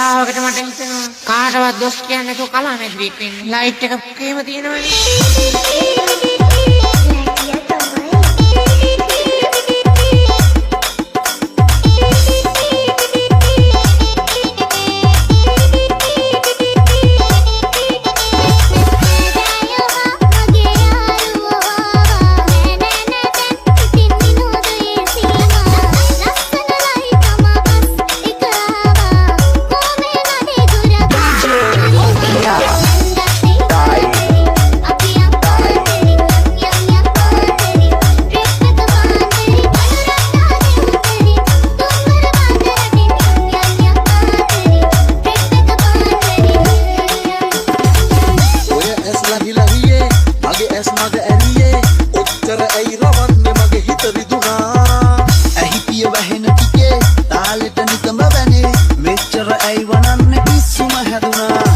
වෙලාවකට මට හිතෙනවා කාටවත් දොස් කියන්නේ නැතුව කලාමැදිරියෙක් වෙන්න. ලයිට් එක කේම තියෙනවනේ. තාලෙට නිකම වැනේ මෙච්චර ඇයි වනන්නේ පිස්සුම හැදුනා